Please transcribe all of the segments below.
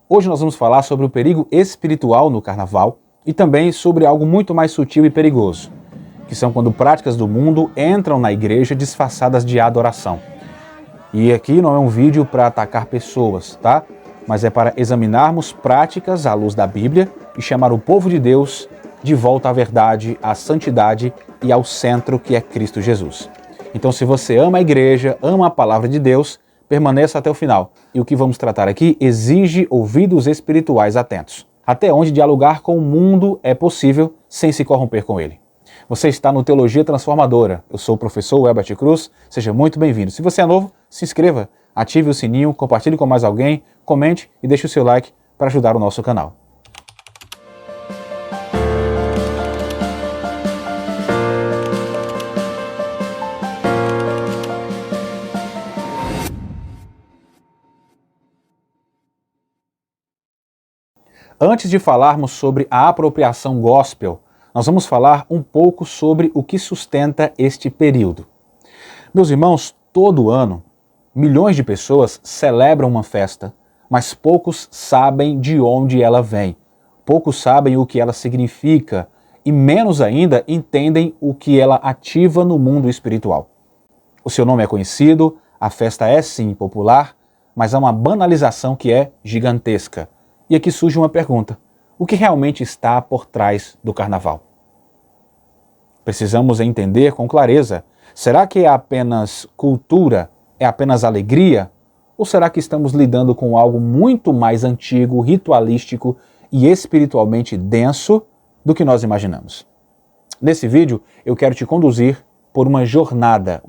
Hoje nós vamos falar sobre o perigo espiritual no carnaval e também sobre algo muito mais sutil e perigoso, que são quando práticas do mundo entram na igreja disfarçadas de adoração. E aqui não é um vídeo para atacar pessoas, tá? Mas é para examinarmos práticas à luz da Bíblia e chamar o povo de Deus de volta à verdade, à santidade e ao centro que é Cristo Jesus. Então, se você ama a igreja, ama a palavra de Deus, permaneça até o final. E o que vamos tratar aqui exige ouvidos espirituais atentos. Até onde dialogar com o mundo é possível sem se corromper com ele. Você está no Teologia Transformadora. Eu sou o professor Elbert Cruz. Seja muito bem-vindo. Se você é novo, se inscreva, ative o sininho, compartilhe com mais alguém, comente e deixe o seu like para ajudar o nosso canal. Antes de falarmos sobre a apropriação gospel, nós vamos falar um pouco sobre o que sustenta este período. Meus irmãos, todo ano, milhões de pessoas celebram uma festa, mas poucos sabem de onde ela vem, poucos sabem o que ela significa e menos ainda entendem o que ela ativa no mundo espiritual. O seu nome é conhecido, a festa é sim popular, mas há uma banalização que é gigantesca. E aqui surge uma pergunta: o que realmente está por trás do carnaval? Precisamos entender com clareza, será que é apenas cultura, é apenas alegria? Ou será que estamos lidando com algo muito mais antigo, ritualístico e espiritualmente denso do que nós imaginamos? Nesse vídeo eu quero te conduzir por uma jornada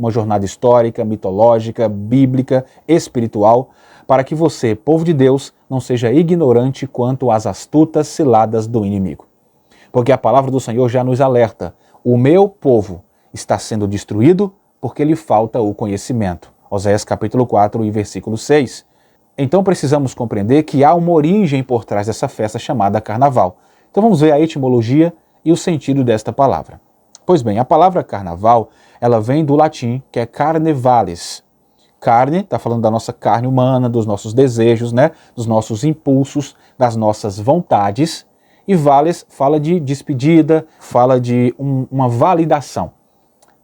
histórica, mitológica, bíblica, espiritual, para que você, povo de Deus, não seja ignorante quanto às astutas ciladas do inimigo. Porque a palavra do Senhor já nos alerta: o meu povo está sendo destruído porque lhe falta o conhecimento. Oséias capítulo 4 e versículo 6. Então precisamos compreender que há uma origem por trás dessa festa chamada carnaval. Então vamos ver a etimologia e o sentido desta palavra. Pois bem, a palavra carnaval, ela vem do latim, que é carnevales. Carne, está falando da nossa carne humana, dos nossos desejos, né? Dos nossos impulsos, das nossas vontades. E vales fala de despedida, fala de uma validação.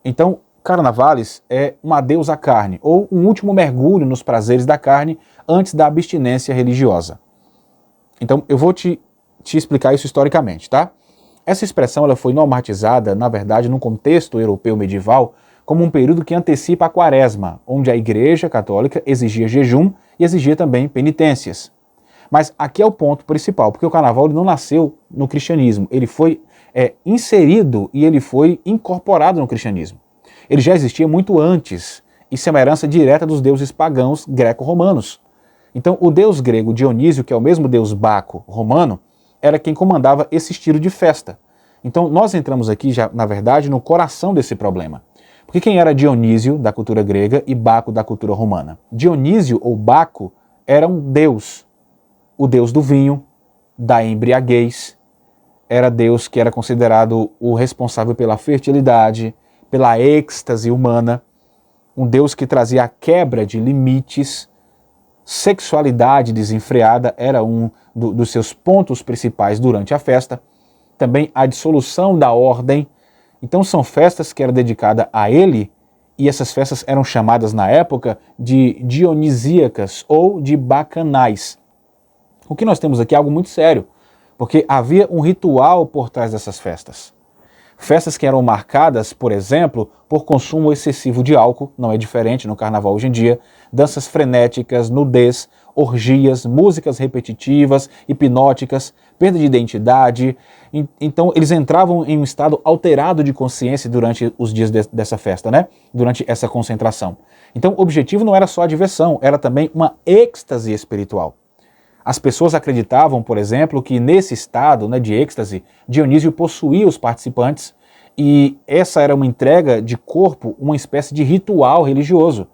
Então, carnavales é um adeus à carne, ou um último mergulho nos prazeres da carne antes da abstinência religiosa. Então, eu vou te explicar isso historicamente, tá? Essa expressão ela foi normatizada, na verdade, num contexto europeu medieval, como um período que antecipa a quaresma, onde a Igreja Católica exigia jejum e exigia também penitências. Mas aqui é o ponto principal, porque o carnaval ele não nasceu no cristianismo, ele foi inserido e ele foi incorporado no cristianismo. Ele já existia muito antes, isso é uma herança direta dos deuses pagãos greco-romanos. Então o deus grego Dionísio, que é o mesmo deus Baco romano, era quem comandava esse estilo de festa. Então nós entramos aqui já, na verdade, no coração desse problema. Porque quem era Dionísio, da cultura grega, e Baco, da cultura romana? Dionísio, ou Baco, era um deus. O deus do vinho, da embriaguez, era deus que era considerado o responsável pela fertilidade, pela êxtase humana, um deus que trazia a quebra de limites. Sexualidade desenfreada era um dos seus pontos principais durante a festa. Também a dissolução da ordem. Então são festas que eram dedicadas a ele, e essas festas eram chamadas na época de dionisíacas ou de bacanais. O que nós temos aqui é algo muito sério, porque havia um ritual por trás dessas festas. Festas que eram marcadas, por exemplo, por consumo excessivo de álcool, não é diferente no carnaval hoje em dia, danças frenéticas, nudez, orgias, músicas repetitivas, hipnóticas, perda de identidade. Então eles entravam em um estado alterado de consciência durante os dias dessa festa, né? Durante essa concentração. Então o objetivo não era só a diversão, era também uma êxtase espiritual. As pessoas acreditavam, por exemplo, que nesse estado, né, de êxtase, Dionísio possuía os participantes e essa era uma entrega de corpo, uma espécie de ritual religioso.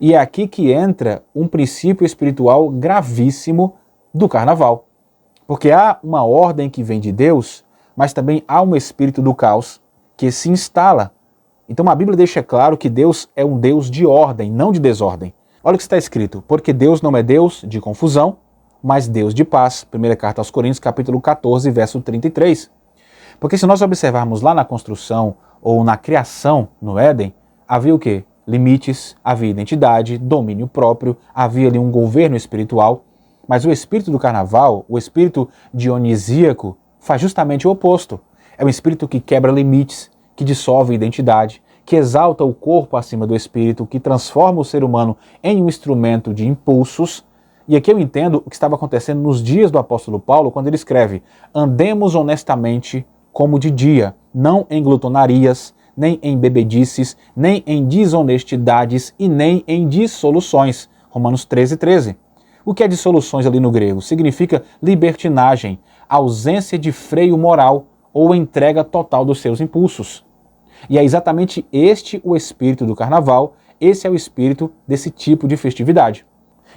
E é aqui que entra um princípio espiritual gravíssimo do carnaval. Porque há uma ordem que vem de Deus, mas também há um espírito do caos que se instala. Então a Bíblia deixa claro que Deus é um Deus de ordem, não de desordem. Olha o que está escrito: porque Deus não é Deus de confusão, mas Deus de paz. Primeira carta aos Coríntios, capítulo 14, verso 33. Porque se nós observarmos lá na construção ou na criação no Éden, havia o quê? Limites, havia identidade, domínio próprio, havia ali um governo espiritual, mas o espírito do carnaval, o espírito dionisíaco, faz justamente o oposto. É um espírito que quebra limites, que dissolve identidade, que exalta o corpo acima do espírito, que transforma o ser humano em um instrumento de impulsos. E aqui eu entendo o que estava acontecendo nos dias do apóstolo Paulo, quando ele escreve: andemos honestamente como de dia, não em glutonarias, nem em bebedices, nem em desonestidades e nem em dissoluções. Romanos 13:13. O que é dissoluções ali no grego? Significa libertinagem, ausência de freio moral ou entrega total dos seus impulsos. E é exatamente este o espírito do carnaval, esse é o espírito desse tipo de festividade.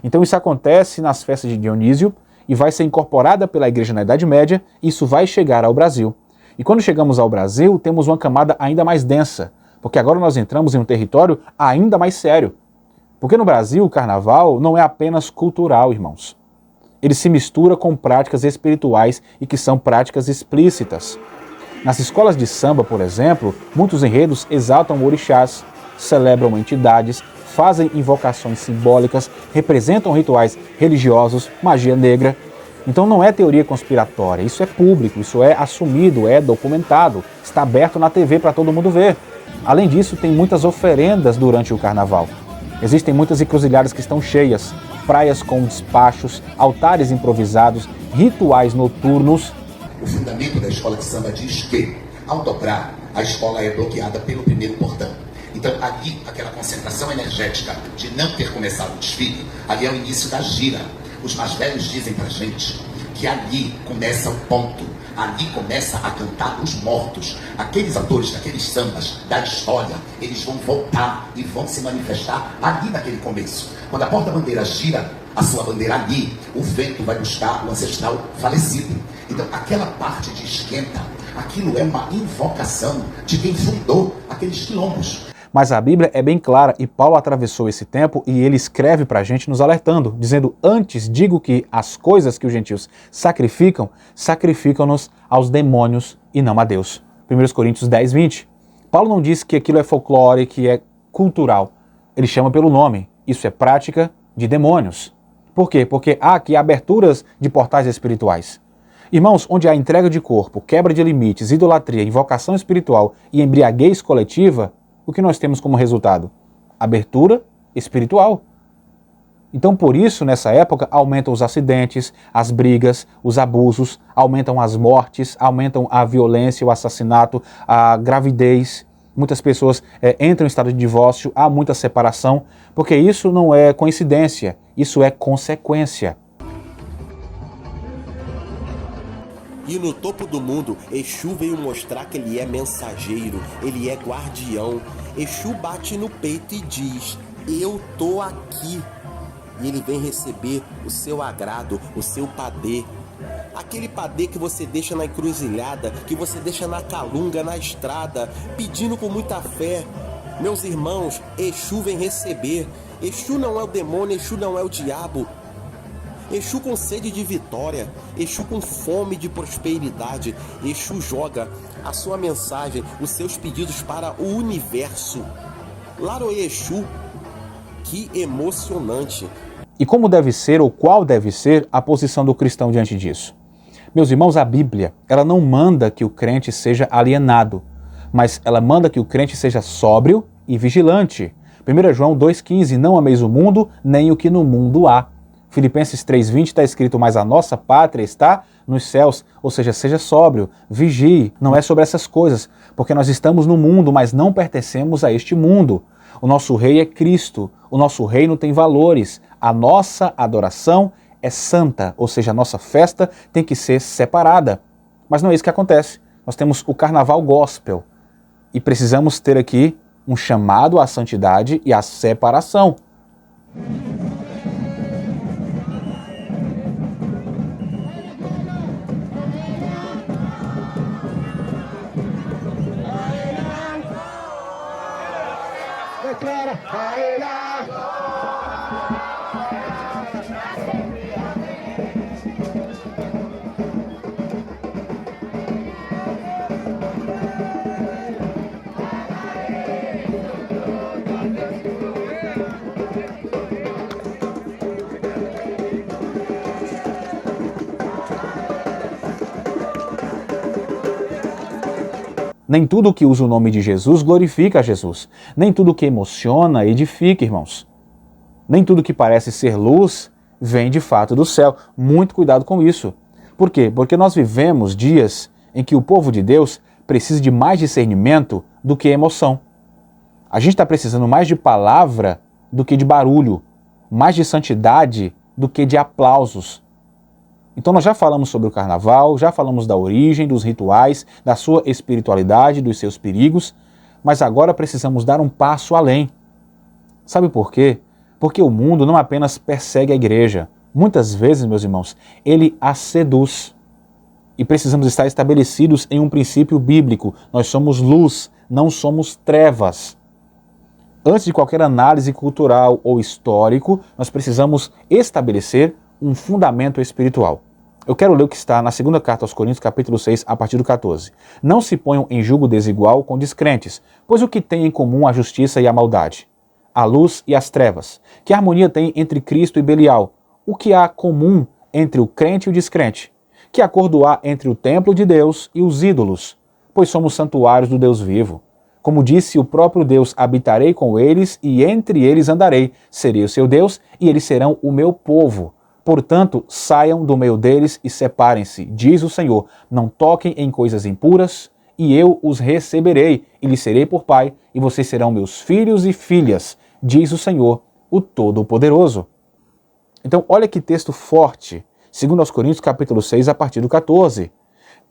Então isso acontece nas festas de Dionísio e vai ser incorporada pela igreja na Idade Média, e isso vai chegar ao Brasil. E quando chegamos ao Brasil, temos uma camada ainda mais densa, porque agora nós entramos em um território ainda mais sério. Porque no Brasil o carnaval não é apenas cultural, irmãos. Ele se mistura com práticas espirituais e que são práticas explícitas. Nas escolas de samba, por exemplo, muitos enredos exaltam orixás, celebram entidades, fazem invocações simbólicas, representam rituais religiosos, magia negra. Então não é teoria conspiratória, isso é público, isso é assumido, é documentado, está aberto na TV para todo mundo ver. Além disso, tem muitas oferendas durante o carnaval. Existem muitas encruzilhadas que estão cheias, praias com despachos, altares improvisados, rituais noturnos. O fundamento da escola de samba diz que, ao dobrar, a escola é bloqueada pelo primeiro portão. Então, ali, aquela concentração energética de não ter começado o desfile, ali é o início da gira. Os mais velhos dizem pra gente que ali começa o ponto, ali começa a cantar os mortos. Aqueles atores daqueles sambas da história, eles vão voltar e vão se manifestar ali naquele começo. Quando a porta-bandeira gira a sua bandeira ali, o vento vai buscar o ancestral falecido. Então, aquela parte de esquenta, aquilo é uma invocação de quem fundou aqueles quilombos. Mas a Bíblia é bem clara e Paulo atravessou esse tempo e ele escreve para a gente nos alertando, dizendo: antes digo que as coisas que os gentios sacrificam, sacrificam-nos aos demônios e não a Deus. 1 Coríntios 10:20. Paulo não diz que aquilo é folclore, que é cultural. Ele chama pelo nome. Isso é prática de demônios. Por quê? Porque há aqui aberturas de portais espirituais. Irmãos, onde há entrega de corpo, quebra de limites, idolatria, invocação espiritual e embriaguez coletiva, o que nós temos como resultado? Abertura espiritual. Então, por isso, nessa época, aumentam os acidentes, as brigas, os abusos, aumentam as mortes, aumentam a violência, o assassinato, a gravidez. Muitas pessoas entram em estado de divórcio, há muita separação, porque isso não é coincidência, isso é consequência. E no topo do mundo, Exu veio mostrar que ele é mensageiro, ele é guardião. Exu bate no peito e diz: eu tô aqui. E ele vem receber o seu agrado, o seu padê. Aquele padê que você deixa na encruzilhada, que você deixa na calunga, na estrada, pedindo com muita fé. Meus irmãos, Exu vem receber. Exu não é o demônio, Exu não é o diabo. Exu com sede de vitória, Exu com fome de prosperidade. Exu joga a sua mensagem, os seus pedidos para o universo. Laroê Exu, que emocionante. E como deve ser, ou qual deve ser, a posição do cristão diante disso? Meus irmãos, a Bíblia, ela não manda que o crente seja alienado, mas ela manda que o crente seja sóbrio e vigilante. 1 João 2,15, não ameis o mundo, nem o que no mundo há. Filipenses 3,20 está escrito: mas a nossa pátria está nos céus, ou seja, seja sóbrio, vigie, não é sobre essas coisas, porque nós estamos no mundo, mas não pertencemos a este mundo. O nosso rei é Cristo, o nosso reino tem valores, a nossa adoração é santa, ou seja, a nossa festa tem que ser separada. Mas não é isso que acontece. Nós temos o carnaval gospel e precisamos ter aqui um chamado à santidade e à separação. Nem tudo que usa o nome de Jesus glorifica a Jesus. Nem tudo que emociona edifica, irmãos. Nem tudo que parece ser luz vem de fato do céu. Muito cuidado com isso. Por quê? Porque nós vivemos dias em que o povo de Deus precisa de mais discernimento do que emoção. A gente está precisando mais de palavra do que de barulho, mais de santidade do que de aplausos. Então nós já falamos sobre o carnaval, já falamos da origem, dos rituais, da sua espiritualidade, dos seus perigos, mas agora precisamos dar um passo além. Sabe por quê? Porque o mundo não apenas persegue a igreja, muitas vezes, meus irmãos, ele a seduz. E precisamos estar estabelecidos em um princípio bíblico. Nós somos luz, não somos trevas. Antes de qualquer análise cultural ou histórico, nós precisamos estabelecer um fundamento espiritual. Eu quero ler o que está na segunda carta aos Coríntios, capítulo 6, a partir do 14. Não se ponham em julgo desigual com descrentes, pois o que tem em comum a justiça e a maldade? A luz e as trevas. Que harmonia tem entre Cristo e Belial? O que há comum entre o crente e o descrente? Que acordo há entre o templo de Deus e os ídolos? Pois somos santuários do Deus vivo. Como disse o próprio Deus, habitarei com eles e entre eles andarei. Serei o seu Deus e eles serão o meu povo. Portanto, saiam do meio deles e separem-se, diz o Senhor. Não toquem em coisas impuras, e eu os receberei, e lhes serei por pai, e vocês serão meus filhos e filhas, diz o Senhor, o Todo-Poderoso. Então, olha que texto forte, 2 Coríntios capítulo 6, a partir do 14.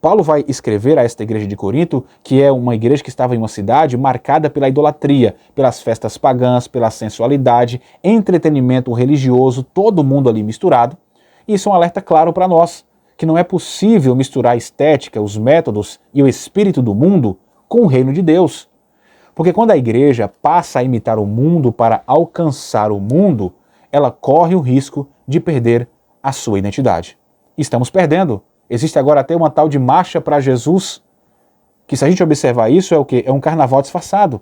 Paulo vai escrever a esta igreja de Corinto, que é uma igreja que estava em uma cidade marcada pela idolatria, pelas festas pagãs, pela sensualidade, entretenimento religioso, todo mundo ali misturado. E isso é um alerta claro para nós, que não é possível misturar a estética, os métodos e o espírito do mundo com o reino de Deus. Porque quando a igreja passa a imitar o mundo para alcançar o mundo, ela corre o risco de perder a sua identidade. Estamos perdendo. Existe agora até uma tal de marcha para Jesus, que se a gente observar isso é o quê? É um carnaval disfarçado.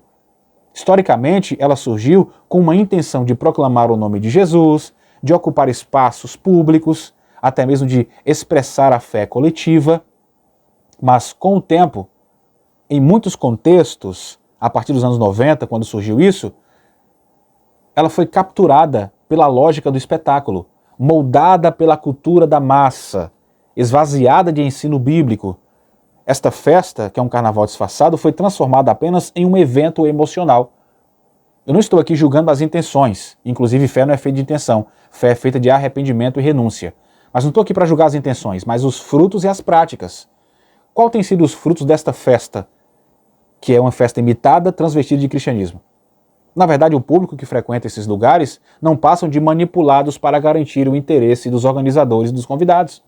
Historicamente, ela surgiu com uma intenção de proclamar o nome de Jesus, de ocupar espaços públicos, até mesmo de expressar a fé coletiva. Mas com o tempo, em muitos contextos, a partir dos anos 90, quando surgiu isso, ela foi capturada pela lógica do espetáculo, moldada pela cultura da massa, esvaziada de ensino bíblico. Esta festa, que é um carnaval disfarçado, foi transformada apenas em um evento emocional. Eu não estou aqui julgando as intenções, inclusive fé não é feita de intenção, fé é feita de arrependimento e renúncia. Mas não estou aqui para julgar as intenções, mas os frutos e as práticas. Qual tem sido os frutos desta festa, que é uma festa imitada, transvestida de cristianismo? Na verdade, o público que frequenta esses lugares não passam de manipulados para garantir o interesse dos organizadores e dos convidados.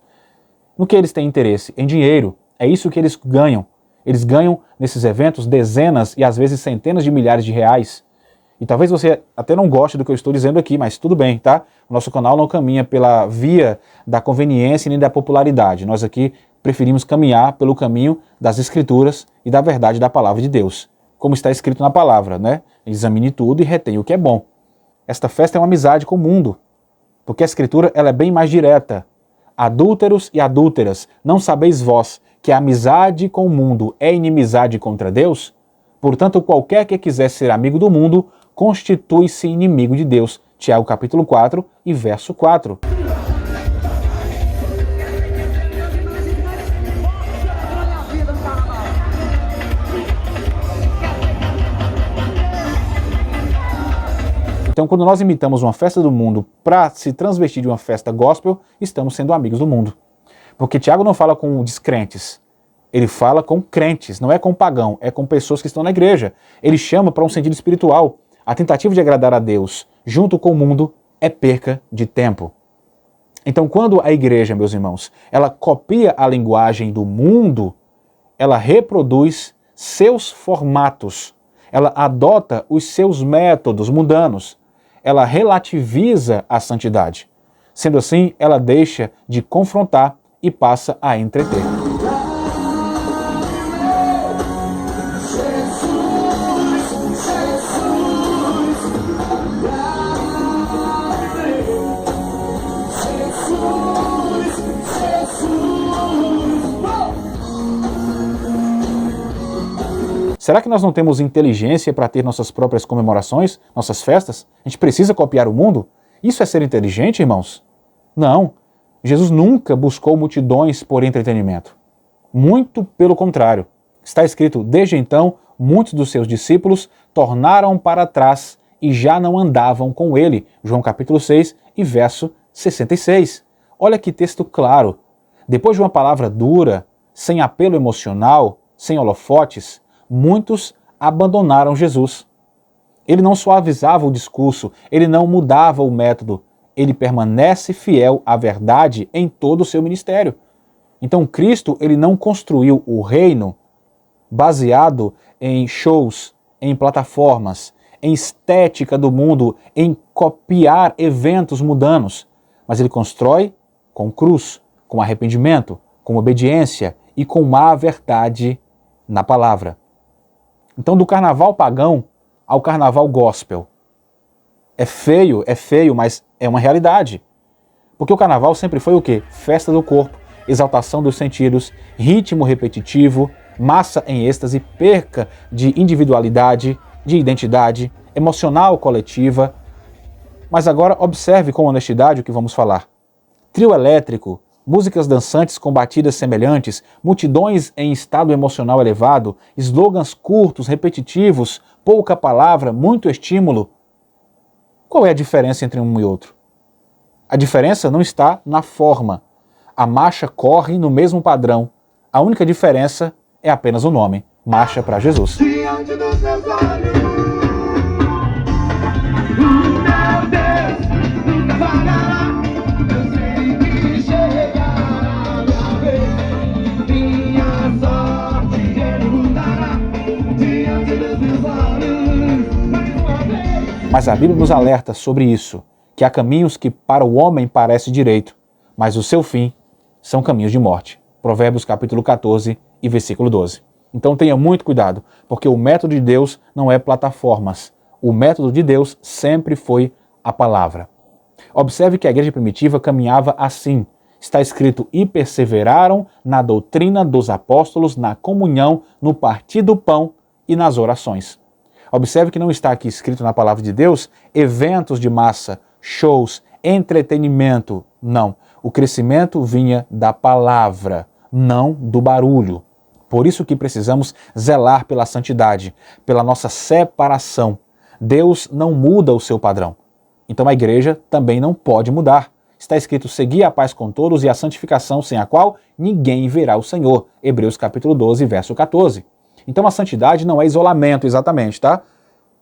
No que eles têm interesse? Em dinheiro. É isso que eles ganham. Eles ganham nesses eventos dezenas e às vezes centenas de milhares de reais. E talvez você até não goste do que eu estou dizendo aqui, mas tudo bem, tá? O nosso canal não caminha pela via da conveniência nem da popularidade. Nós aqui preferimos caminhar pelo caminho das Escrituras e da verdade da palavra de Deus. Como está escrito na palavra, né? Examine tudo e retenha o que é bom. Esta festa é uma amizade com o mundo, porque a Escritura ela é bem mais direta. Adúlteros e adúlteras, não sabeis vós que a amizade com o mundo é inimizade contra Deus? Portanto, qualquer que quiser ser amigo do mundo, constitui-se inimigo de Deus. Tiago capítulo 4 e verso 4. Então, quando nós imitamos uma festa do mundo para se transvestir de uma festa gospel, estamos sendo amigos do mundo. Porque Tiago não fala com descrentes, ele fala com crentes, não é com pagão, é com pessoas que estão na igreja. Ele chama para um sentido espiritual. A tentativa de agradar a Deus junto com o mundo é perca de tempo. Então, quando a igreja, meus irmãos, ela copia a linguagem do mundo, ela reproduz seus formatos, ela adota os seus métodos mundanos, ela relativiza a santidade. Sendo assim, ela deixa de confrontar e passa a entreter. Será que nós não temos inteligência para ter nossas próprias comemorações, nossas festas? A gente precisa copiar o mundo? Isso é ser inteligente, irmãos? Não. Jesus nunca buscou multidões por entretenimento. Muito pelo contrário. Está escrito, desde então, muitos dos seus discípulos tornaram para trás e já não andavam com ele. João capítulo 6 e verso 66. Olha que texto claro. Depois de uma palavra dura, sem apelo emocional, sem holofotes, muitos abandonaram Jesus. Ele não suavizava o discurso, ele não mudava o método, ele permanece fiel à verdade em todo o seu ministério. Então Cristo, ele não construiu o reino baseado em shows, em plataformas, em estética do mundo, em copiar eventos mundanos, mas ele constrói com cruz, com arrependimento, com obediência e com a verdade na palavra. Então, do carnaval pagão ao carnaval gospel. É feio, mas é uma realidade. Porque o carnaval sempre foi o quê? Festa do corpo, exaltação dos sentidos, ritmo repetitivo, massa em êxtase, perca de individualidade, de identidade, emocional coletiva. Mas agora observe com honestidade o que vamos falar. Trio elétrico, músicas dançantes com batidas semelhantes, multidões em estado emocional elevado, slogans curtos, repetitivos, pouca palavra, muito estímulo. Qual é a diferença entre um e outro? A diferença não está na forma. A marcha corre no mesmo padrão. A única diferença é apenas o nome. Marcha para Jesus. Diante dos meus olhos, meu Deus nunca falhará. Eu sei que chegará minha vez, minha sorte ele mudará. Diante dos meus olhos, mais uma vez. Mas a Bíblia nos alerta sobre isso, que há caminhos que para o homem parece direito, mas o seu fim são caminhos de morte. Provérbios capítulo 14 e versículo 12. Então tenha muito cuidado, porque o método de Deus não é plataformas. O método de Deus sempre foi a palavra. Observe que a igreja primitiva caminhava assim. Está escrito, e perseveraram na doutrina dos apóstolos, na comunhão, no partir do pão e nas orações. Observe que não está aqui escrito na palavra de Deus eventos de massa, shows, entretenimento. Não. O crescimento vinha da palavra, não do barulho. Por isso que precisamos zelar pela santidade, pela nossa separação. Deus não muda o seu padrão. Então a igreja também não pode mudar. Está escrito, segui a paz com todos e a santificação, sem a qual ninguém verá o Senhor. Hebreus capítulo 12, verso 14. Então a santidade não é isolamento exatamente, tá?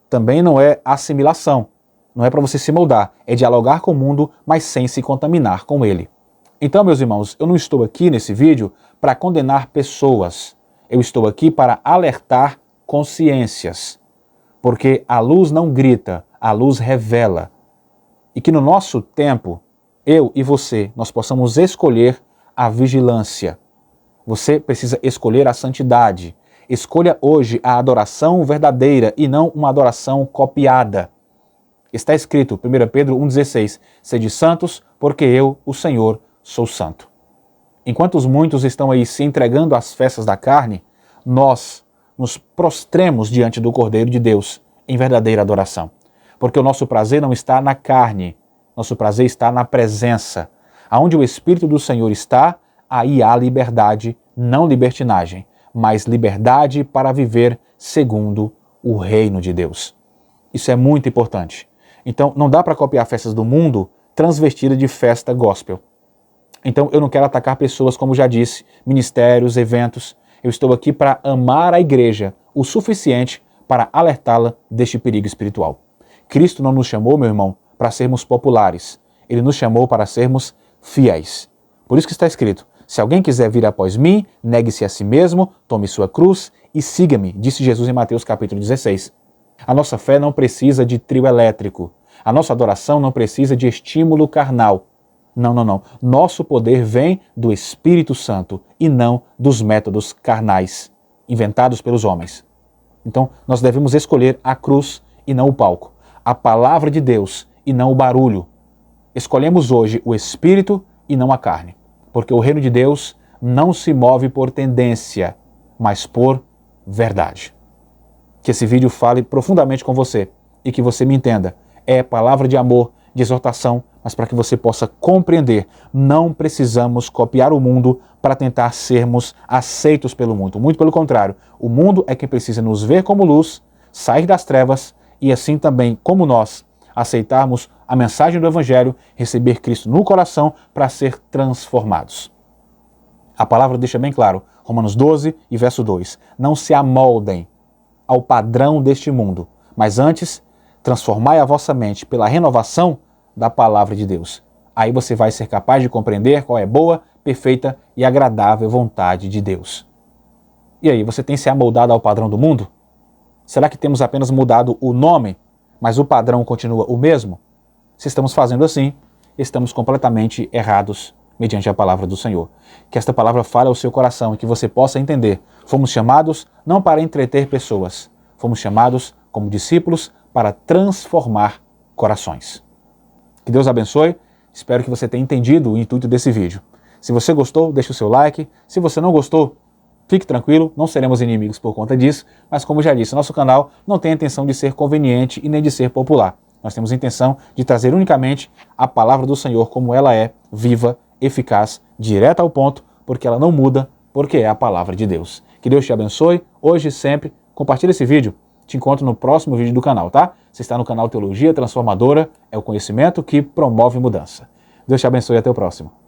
Também não é assimilação. Não é para você se moldar, é dialogar com o mundo, mas sem se contaminar com ele. Então, meus irmãos, eu não estou aqui nesse vídeo para condenar pessoas. Eu estou aqui para alertar consciências. Porque a luz não grita, a luz revela. E que no nosso tempo, eu e você, nós possamos escolher a vigilância. Você precisa escolher a santidade. Escolha hoje a adoração verdadeira e não uma adoração copiada. Está escrito, 1 Pedro 1,16, sede santos, porque eu, o Senhor, sou santo. Enquanto os muitos estão aí se entregando às festas da carne, nós nos prostremos diante do Cordeiro de Deus em verdadeira adoração. Porque o nosso prazer não está na carne, nosso prazer está na presença. Aonde o Espírito do Senhor está, aí há liberdade, não libertinagem, mas liberdade para viver segundo o reino de Deus. Isso é muito importante. Então, não dá para copiar festas do mundo transvestida de festa gospel. Então, eu não quero atacar pessoas, como já disse, ministérios, eventos. Eu estou aqui para amar a igreja o suficiente para alertá-la deste perigo espiritual. Cristo não nos chamou, meu irmão, para sermos populares. Ele nos chamou para sermos fiéis. Por isso que está escrito, se alguém quiser vir após mim, negue-se a si mesmo, tome sua cruz e siga-me, disse Jesus em Mateus capítulo 16. A nossa fé não precisa de trio elétrico. A nossa adoração não precisa de estímulo carnal. Não. Nosso poder vem do Espírito Santo e não dos métodos carnais, inventados pelos homens. Então, nós devemos escolher a cruz e não o palco, a palavra de Deus e não o barulho. Escolhemos hoje o Espírito e não a carne, porque o reino de Deus não se move por tendência, mas por verdade. que esse vídeo fale profundamente com você e que você me entenda. É palavra de amor, de exortação, mas para que você possa compreender, não precisamos copiar o mundo para tentar sermos aceitos pelo mundo. Muito pelo contrário, o mundo é quem precisa nos ver como luz, sair das trevas e assim também, como nós, aceitarmos a mensagem do Evangelho, receber Cristo no coração para ser transformados. A palavra deixa bem claro, Romanos 12 e verso 2, não se amoldem ao padrão deste mundo, mas antes, transformai a vossa mente pela renovação da palavra de Deus. Aí você vai ser capaz de compreender qual é a boa, perfeita e agradável vontade de Deus. E aí, você tem se amoldado ao padrão do mundo? Será que temos apenas mudado o nome, mas o padrão continua o mesmo? Se estamos fazendo assim, estamos completamente errados mediante a palavra do Senhor. Que esta palavra fale ao seu coração e que você possa entender. Fomos chamados não para entreter pessoas, fomos chamados como discípulos para transformar corações. Que Deus abençoe, espero que você tenha entendido o intuito desse vídeo. Se você gostou, deixe o seu like. Se você não gostou, fique tranquilo, não seremos inimigos por conta disso, mas como já disse, nosso canal não tem a intenção de ser conveniente e nem de ser popular. Nós temos a intenção de trazer unicamente a palavra do Senhor como ela é, viva, eficaz, direta ao ponto, porque ela não muda, porque é a palavra de Deus. Que Deus te abençoe, hoje e sempre. Compartilhe esse vídeo. Te encontro no próximo vídeo do canal, tá? Você está no canal Teologia Transformadora, é o conhecimento que promove mudança. Deus te abençoe e até o próximo.